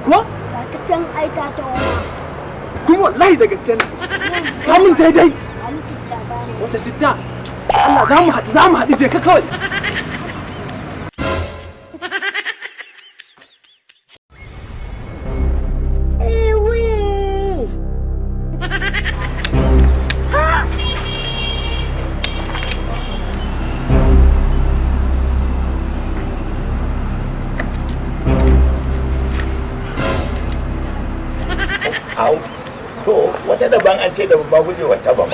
ko ta can aita ta wani kuma wallahi da gaske ne ka mun daidai wata citta Allah za mu haɗu je ka kawai to wata daban an ce da babba guje wata ba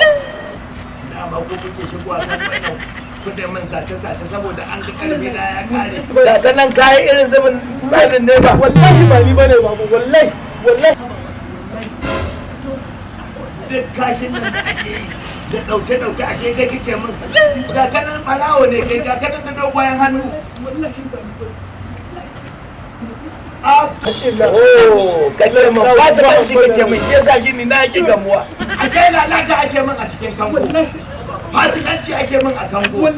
dama ko kuke shigowa kan wannan kuɗe min sace saboda an ga karfi na ya kare da ta nan kayan irin zubin tsarin ne ba wallahi ba ni bane babu wallahi duk kashin nan da ake yi da ɗauke ake kai kike min ga kanan ɓarawo ne kai ga kanan da dogon hannu kake mun ba su kanci kake mun ke sa gini na yaki gamuwa a kai lalata ake min a cikin kango fasikanci ake min a kango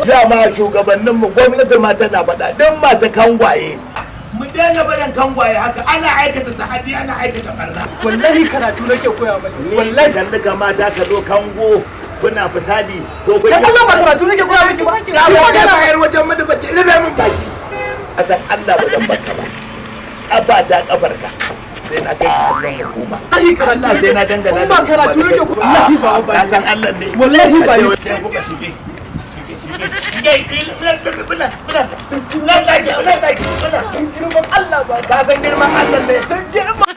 dama shugabannin mu gwamnati ma tana faɗa don masu kangwaye mu daina barin kangwaye haka ana aikata tahaddi ana aikata barna wallahi karatu nake koya mai wallahi dan daga mata ka zo kango kuna fasadi ko kun Allah ba karatu nake koya miki ba ya magana bayar wajen mu da bace rabe min baki asan Allah ba zan baka ba kafa ta kafarka sai na kai kallon hukuma ai karatu sai na dangana ba karatu nake wallahi ba ka san Allah ne wallahi ba ni ka san girman Allah ne